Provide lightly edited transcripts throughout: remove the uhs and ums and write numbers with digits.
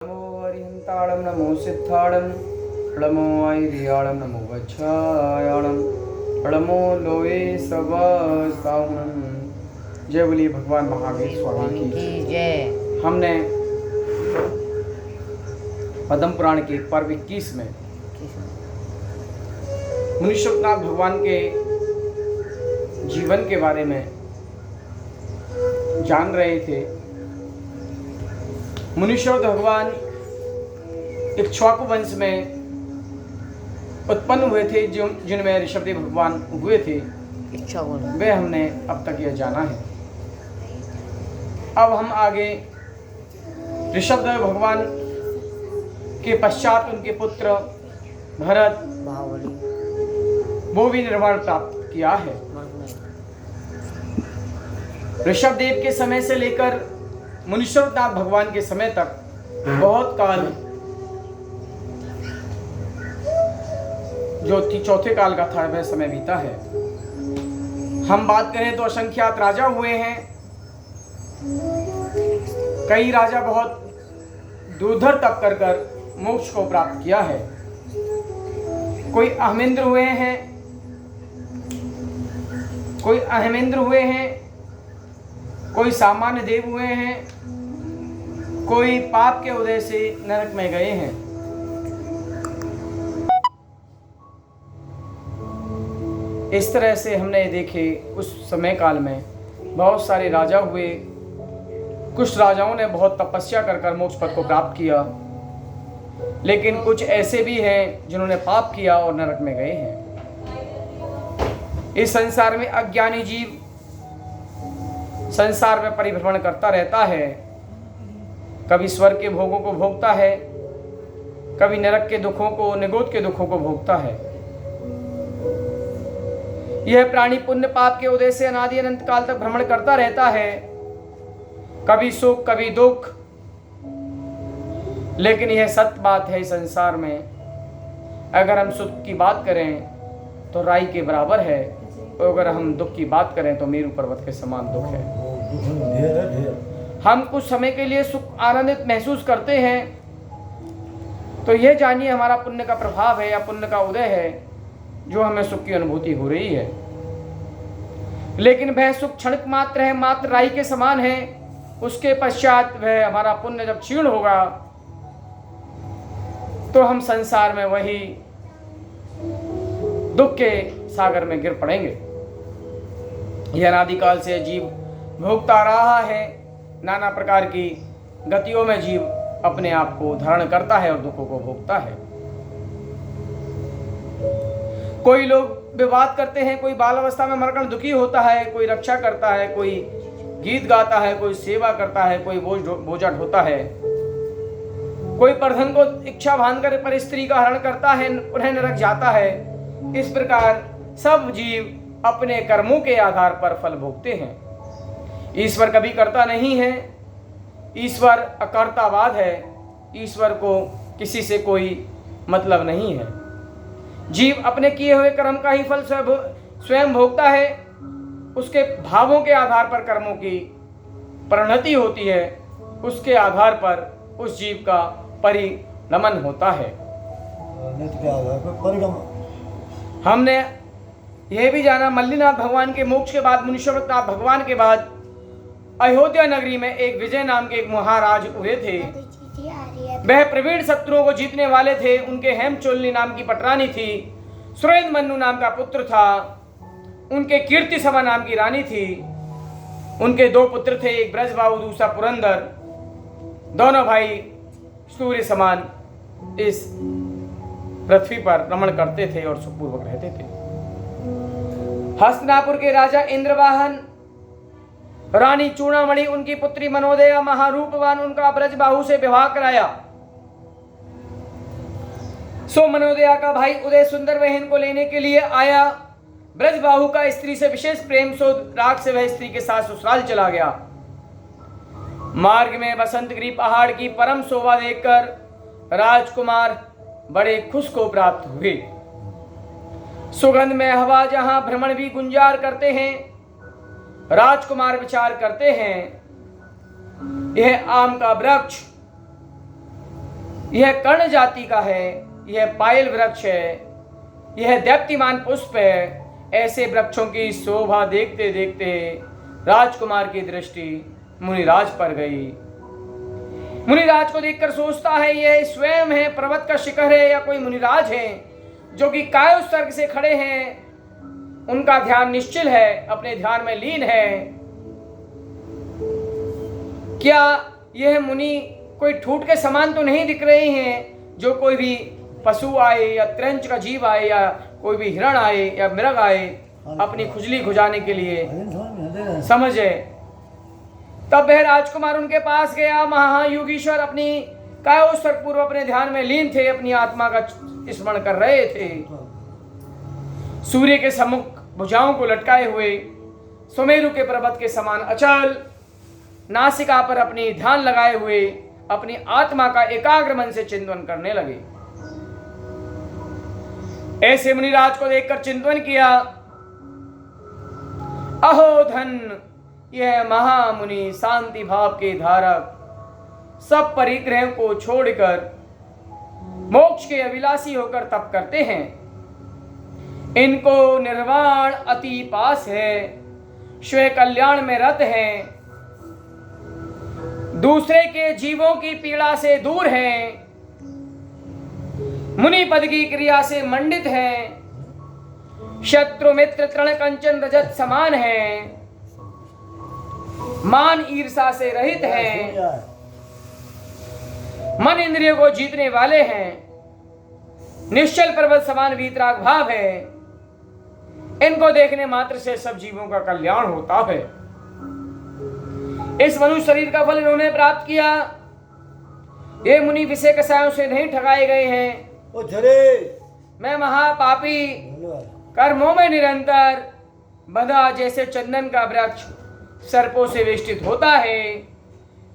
नमो हरिहंताणं नमो सिद्धाणं नमो आयर्याणं नमो वज्रायाणं नमो लोये सवसावणं। जय बोलिए भगवान महावीर स्वामी की जय। हमने पद्म पुराण के पर्व 21 में मुनीश्वरनाथ भगवान के जीवन के बारे में जान रहे थे। मुनीश्वर भगवान इक्ष्वाकु वंश में उत्पन्न हुए थे, जिनमें ऋषभदेव भगवान हुए थे, वे हमने अब तक यह जाना है। अब हम आगे ऋषभदेव भगवान के पश्चात उनके पुत्र भरत वो भी निर्वाण प्राप्त किया है। ऋषभदेव के समय से लेकर मुनीश्वरनाथ भगवान के समय तक बहुत काल जो चौथे काल का था वह समय बीता है। हम बात करें तो असंख्यात राजा हुए हैं। कई राजा बहुत दुर्धर तप कर मोक्ष को प्राप्त किया है। कोई अहमेंद्र हुए हैं, कोई सामान्य देव हुए हैं, कोई पाप के उदय से नरक में गए हैं। इस तरह से हमने देखे उस समय काल में बहुत सारे राजा हुए। कुछ राजाओं ने बहुत तपस्या कर मोक्ष पद को प्राप्त किया, लेकिन कुछ ऐसे भी हैं जिन्होंने पाप किया और नरक में गए हैं। इस संसार में अज्ञानी जीव संसार में परिभ्रमण करता रहता है। कभी स्वर्ग के भोगों को भोगता है, कभी नरक के दुखों को, निगोद के दुखों को भोगता है। यह प्राणी पुण्य पाप के उदय से अनादि अनंत काल तक भ्रमण करता रहता है, कभी सुख कभी दुख। लेकिन यह सत्य बात है, संसार में अगर हम सुख की बात करें तो राई के बराबर है, और अगर हम दुख की बात करें तो मेरू पर्वत के समान दुख है। हम कुछ समय के लिए सुख आनंदित महसूस करते हैं तो यह जानिए हमारा पुण्य का प्रभाव है या पुण्य का उदय है जो हमें सुख की अनुभूति हो रही है। लेकिन वह सुख क्षणिक मात्र है, मात्र राई के समान है। उसके पश्चात वह हमारा पुण्य जब क्षीण होगा तो हम संसार में वही दुख के सागर में गिर पड़ेंगे। यह अनादिकाल से जीव भोगता रहा है। नाना प्रकार की गतियों में जीव अपने आप को धारण करता है और दुखों को भोगता है। कोई लोग विवाद करते हैं, कोई बाल अवस्था में मरकर दुखी होता है, कोई रक्षा करता है, कोई गीत गाता है, कोई सेवा करता है, कोई बोझा ढोता है, कोई प्रधन को इच्छा बांधकर पर स्त्री का हरण करता है, उन्हें नरक जाता है। इस प्रकार सब जीव अपने कर्मों के आधार पर फल भोगते हैं। ईश्वर कभी करता नहीं है, ईश्वर अकर्तावाद है। ईश्वर को किसी से कोई मतलब नहीं है। जीव अपने किए हुए कर्म का ही फल स्वयं भोगता है। उसके भावों के आधार पर कर्मों की परिणति होती है, उसके आधार पर उस जीव का परिणमन होता है। हमने यह भी जाना मल्लीनाथ भगवान के मोक्ष के बाद, मुनीश्वरनाथ भगवान के बाद अयोध्या नगरी में एक विजय नाम के एक महाराज हुए थे। वह प्रवीण शत्रुओं को जीतने वाले थे। उनके हेमचोलनी नाम की पटरानी थी। सुरेंद्र मन्नु नाम का पुत्र था। उनके कीर्ति सभा नाम की रानी थी। उनके दो पुत्र थे, एक ब्रजबाहु दूसरा पुरंदर। दोनों भाई सूर्य समान इस पृथ्वी पर रमण करते थे और सुखपूर्वक रहते थे। हस्तिनापुर के राजा इंद्रवाहन, रानी चूड़ामणि उनकी पुत्री मनोदया, महारूपवान उनका ब्रजबाहु से विवाह कराया। सो मनोदया का भाई उदय सुंदर बहन को लेने के लिए आया। ब्रजबाहु का स्त्री से विशेष प्रेम, सो राग से वह स्त्री के साथ ससुराल चला गया। मार्ग में बसंतगिरी पहाड़ की परम शोभा देखकर राजकुमार बड़े खुश को प्राप्त हुए। सुगंध में हवा जहां भ्रमण भी गुंजार करते हैं। राजकुमार विचार करते हैं, यह आम का वृक्ष यह कर्ण जाति का है, यह पायल वृक्ष है, यह दैप्तिमान पुष्प है। ऐसे वृक्षों की शोभा देखते देखते राजकुमार की दृष्टि मुनिराज पर गई। मुनिराज को देखकर सोचता है यह स्वयं है, पर्वत का शिखर है, या कोई मुनिराज है जो कि कायोत्सर्ग से खड़े हैं। उनका ध्यान निश्चल है, अपने ध्यान में लीन है। क्या यह मुनि कोई ठूठ के समान तो नहीं दिख रहे हैं, जो कोई भी पशु आए या त्रंच का जीव आए या कोई भी हिरण आए या मृग आए अपनी खुजली खुजाने के लिए समझे। तब वह राजकुमार उनके पास गया। महायोगीश्वर अपनी कायोत्सर्ग पूर्व अपने ध्यान में लीन थे, अपनी आत्मा का स्मरण कर रहे थे। सूर्य के सम्मुख भुजाओं को लटकाए हुए सुमेरु के पर्वत के समान अचल, नासिका पर अपनी ध्यान लगाए हुए अपनी आत्मा का एकाग्र मन से चिंतन करने लगे। ऐसे मुनिराज को देखकर चिंतन किया, अहो धन, यह महामुनि शांति भाव के धारक, सब परिग्रह को छोड़कर मोक्ष के अभिलाषी होकर तप करते हैं। इनको निर्वाण अति पास है, स्वयं कल्याण में रत हैं, दूसरे के जीवों की पीड़ा से दूर हैं, मुनि पद की क्रिया से मंडित हैं, शत्रु मित्र तृण कंचन रजत समान हैं, मान ईर्षा से रहित हैं, मन इंद्रियों को जीतने वाले हैं, निश्चल पर्वत समान वीतराग भाव है। इनको देखने मात्र से सब जीवों का कल्याण होता है। इस मनुष्य शरीर का फल इन्होंने प्राप्त किया। ये मुनि विषय कसायों से नहीं ठगाए गए हैं। मैं महापापी कर्मों में निरंतर बंधा जैसे चंदन का वृक्ष सर्पों से वेष्टित होता है,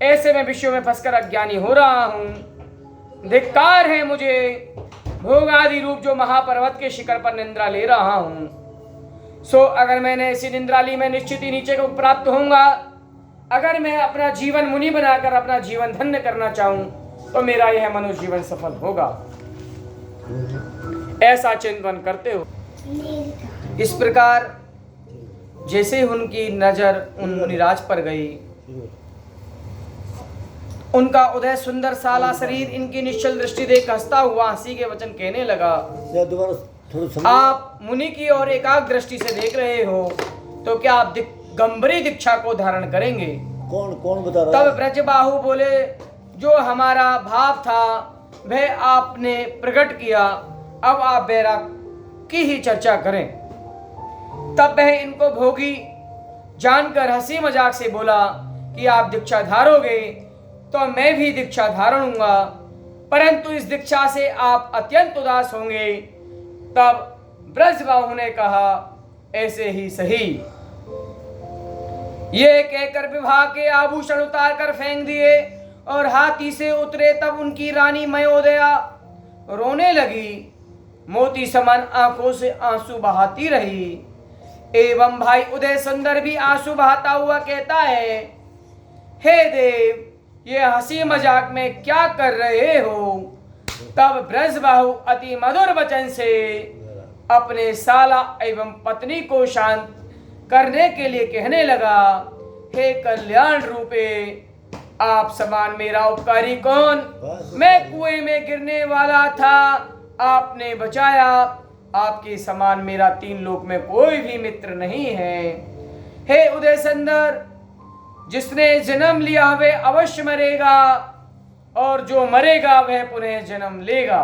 ऐसे मैं विषयों में फंसकर अज्ञानी हो रहा हूं। धिक्कार है मुझे, भोग आदि रूप जो महापर्वत के शिखर पर निंद्रा ले रहा हूं। सो अगर मैंने ऐसी निंद्राली में निश्चित ही नीचे को प्राप्त होऊंगा। अगर मैं अपना जीवन मुनि बनाकर अपना जीवन धन्य करना चाहूं तो मेरा यह मनुष्य जीवन सफल होगा। ऐसा चिंतन करते हो। इस प्रकार जैसे उनकी नजर उन मुनिराज पर गई, उनका उदय सुंदर साला शरीर इनकी निश्चल दृष्टि देख हंसता हुआ हंसी के वचन कहने लगा, आप मुनि की ओर एकाग्र दृष्टि से देख रहे हो तो क्या आप दिगंबरी दीक्षा को धारण करेंगे? कौन बता रहा है? तब ब्रजबाहु बोले, जो हमारा भाव था वह आपने प्रकट किया, अब आप बैराग की ही चर्चा करें। तब वह इनको भोगी जानकर हंसी मजाक से बोला कि आप दीक्षा धारोगे तो मैं भी दीक्षा धारूंगा, परंतु इस दीक्षा से आप अत्यंत उदास होंगे। तब ब्रजबाहु ने कहा, ऐसे ही सही। ये कहकर विवाह के आभूषण उतार कर फेंक दिए और हाथी से उतरे। तब उनकी रानी मयोदया रोने लगी, मोती समान आंखों से आंसू बहाती रही। एवं भाई उदय सुंदर भी आंसू बहाता हुआ कहता है, हे देव, ये हंसी मजाक में क्या कर रहे हो? तब ब्रजबाहु अति मधुर वचन से अपने साला एवं पत्नी को शांत करने के लिए कहने लगा, हे कल्याण रूपे, आप समान मेरा उपकारी कौन? मैं कुएं में गिरने वाला था, आपने बचाया। आपके समान मेरा तीन लोक में कोई भी मित्र नहीं है। हे उदय सुंदर, जिसने जन्म लिया वह अवश्य मरेगा और जो मरेगा वह पुनः जन्म लेगा।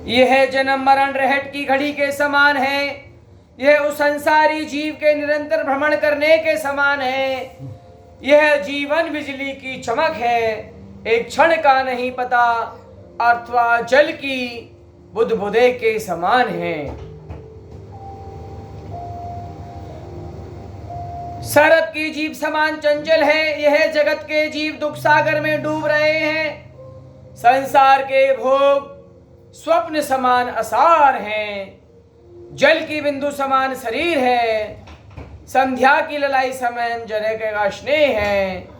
यह जन्म मरण रहट की घड़ी के समान है। यह उस संसारी जीव के निरंतर भ्रमण करने के समान है। यह जीवन बिजली की चमक है, एक क्षण का नहीं पता, अथवा जल की बुदबुदे के समान है। सरप की जीव समान चंचल है। यह जगत के जीव दुख सागर में डूब रहे हैं। संसार के भोग स्वप्न समान असार हैं। जल की बिंदु समान शरीर है। संध्या की ललाई समान जनक का स्नेह है।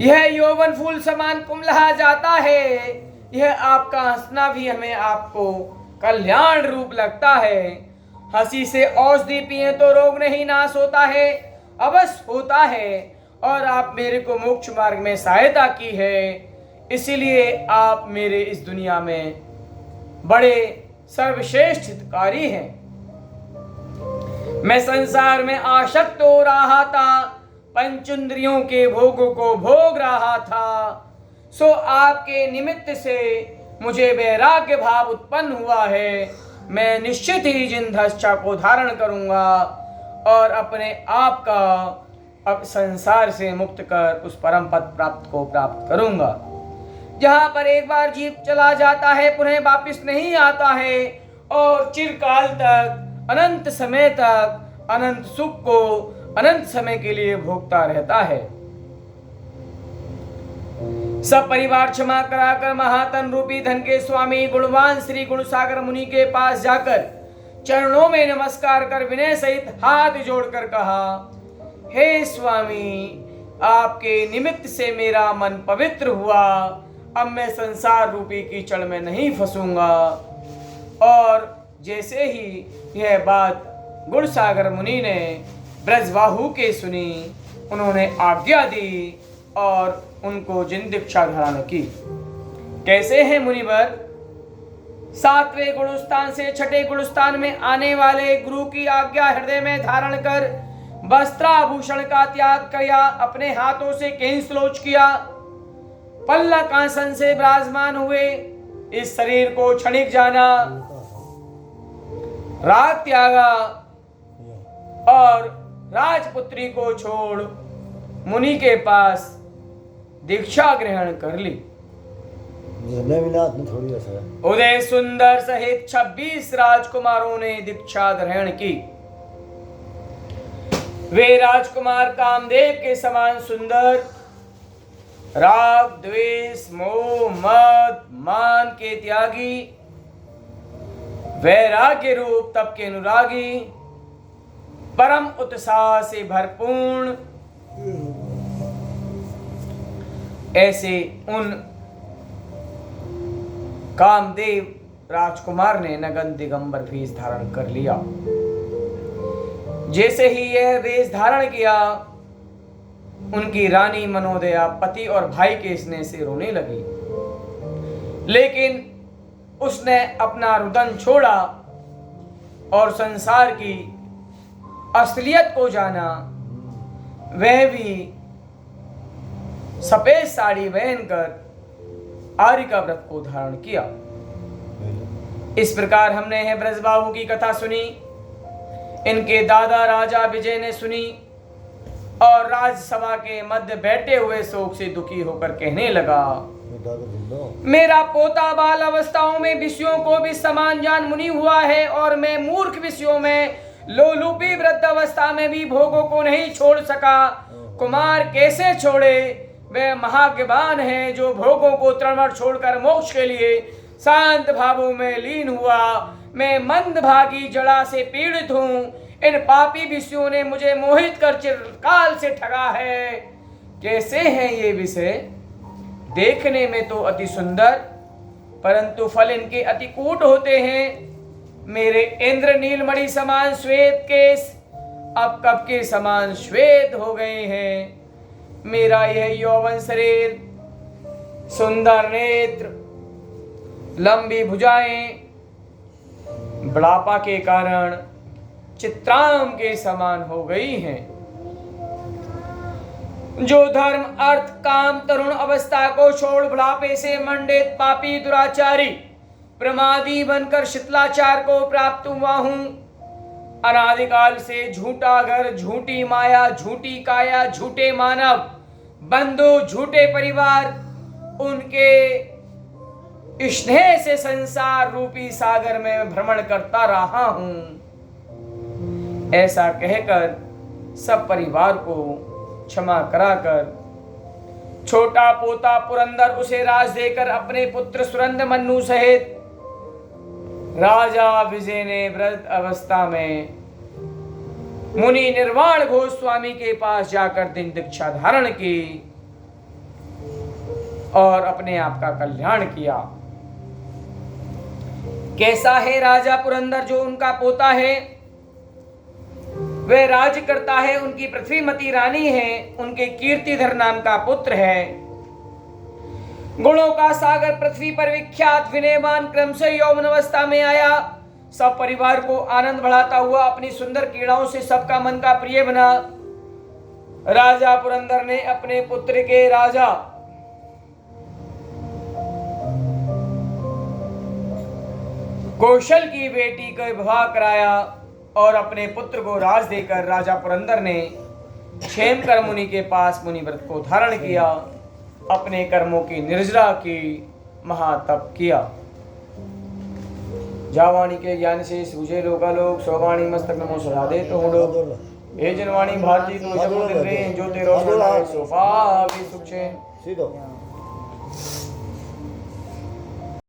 यह यौवन फूल समान कुमलहा जाता है, यह आपका हंसना भी हमें आपको कल्याण रूप लगता है। हंसी से औषधि पिए तो रोग नहीं नाश होता है, अवश्य होता है। और आप मेरे को मोक्ष मार्ग में सहायता की है, इसीलिए आप मेरे इस दुनिया में बड़े सर्वश्रेष्ठ हितकारी हैं। मैं संसार में आसक्त हो रहा था, पंचेंद्रियों के भोगों को भोग रहा था, सो आपके निमित्त से मुझे वैराग्य भाव उत्पन्न हुआ है। मैं निश्चित ही जिन धस्चा को धारण करूंगा और अपने आप का अब संसार से मुक्त कर उस परम पद प्राप्त को प्राप्त करूंगा। जहां पर एक बार जीव चला जाता है पुनः वापिस नहीं आता है और चिरकाल तक, अनंत समय तक अनंत सुख को अनंत समय के लिए भोगता रहता है। सब परिवार क्षमा कराकर महातन रूपी धन के स्वामी गुणवान श्री गुणसागर मुनि के पास जाकर चरणों में नमस्कार कर विनय सहित हाथ जोड़कर कहा, हे स्वामी, आपके निमित्त से मेरा मन पवित्र हुआ। अब मैं संसार रूपी कीचड़ में नहीं फंसूंगा। और जैसे ही यह बात गुणसागर मुनि ने ब्रजबाहु के सुनी, उन्होंने आज्ञा दी और उनको जिन दीक्षा धारण की। कैसे हैं मुनिवर? 7वें गुणस्थान से 6ठे गुणस्थान में आने वाले गुरु की आज्ञा हृदय में धारण कर वस्त्राभूषण का त्याग किया, अपने हाथों से केंसलोच किया, पल्लक आसन से विराजमान हुए, इस शरीर को क्षणिक जाना, राग त्यागा और राजपुत्री को छोड़ मुनि के पास दीक्षा ग्रहण कर ली। उदय सुंदर सहित 26 राजकुमारों ने दीक्षा ग्रहण की। वे राजकुमार कामदेव के समान सुंदर, राग द्वेष मोह मद मान के त्यागी, वैराग्य रूप तप के अनुरागी, परम उत्साह से भरपूर्ण, ऐसे उन कामदेव राजकुमार ने नगन दिगंबर वेश धारण कर लिया। जैसे ही यह वेश धारण किया, उनकी रानी मनोदया पति और भाई के स्नेह से रोने लगी, लेकिन उसने अपना रुदन छोड़ा और संसार की असलियत को जाना। वह भी सफेद साड़ी पहनकर आर्य का व्रत को धारण किया। इस प्रकार हमने यह ब्रजबाहु की कथा सुनी, इनके दादा राजा विजय ने सुनी और राजसभा के मध्य बैठे हुए शोक से दुखी होकर कहने लगा, मेरा पोता बाल अवस्थाओं में विषयों को भी समान जान मुनि हुआ है और मैं मूर्ख विषयों में लोलुपी वृद्ध अवस्था में भी भोगों को नहीं छोड़ सका। कुमार कैसे छोड़े? वह महाज्ञान है जो भोगों को तृणमण छोड़कर मोक्ष के लिए शांत भावों में लीन हुआ। मैं मंदभागी जड़ा से पीड़ित हूँ। इन पापी विषयों ने मुझे मोहित कर चिरकाल से ठगा है। कैसे हैं ये विषय? देखने में तो अति सुंदर, परंतु फल इनके अति कूट होते हैं। मेरे इंद्र नीलमणि समान श्वेत केश अब कब के समान श्वेत हो गए हैं। मेरा यह यौवन शरीर, सुंदर नेत्र, लंबी भुजाएं बुढ़ापा के कारण चित्राम के समान हो गई हैं। जो धर्म अर्थ काम तरुण अवस्था को छोड़ बुढ़ापे से मंडित पापी दुराचारी प्रमादी बनकर शीतलाचार को प्राप्त हुआ हूं। अनादिकाल से झूठा घर, झूठी माया, झूठी काया, झूठे मानव, बंधु, झूठे परिवार, उनके स्नेह से संसार रूपी सागर में भ्रमण करता रहा हूं। ऐसा कहकर सब परिवार को क्षमा कराकर छोटा पोता पुरंदर उसे राज देकर अपने पुत्र सुरंद मन्नु सहित राजा विजय ने व्रत अवस्था में मुनि निर्वाण घोष स्वामी के पास जाकर दिन दीक्षा धारण की। और अपने आप का कल्याण किया। कैसा है राजा पुरंदर जो उनका पोता है, वह राज करता है, उनकी पृथ्वीमती रानी है, उनके कीर्तिधर नाम का पुत्र है। गुणों का सागर पृथ्वी पर विख्यात, विनयवान, क्रमशः यौवन अवस्था में आया, सब परिवार को आनंद बढ़ाता हुआ अपनी सुंदर क्रीड़ाओं से सबका मन का प्रिय बना। राजा पुरंदर ने अपने पुत्र के राजा कौशल की बेटी को विवाह कराया और अपने पुत्र को राज देकर राजा पुरंदर ने क्षेमकर मुनि के पास मुनि व्रत को धारण किया, अपने कर्मों की निर्जरा की, महातप किया। जावाणी के ज्ञान से सूझे लोकालोक, सोवाणी मस्तक नमो सलादे तो हुडो ए जनवाणी भारती तो समुद्र रे जो तेरो सो पावे सुखे सीधो।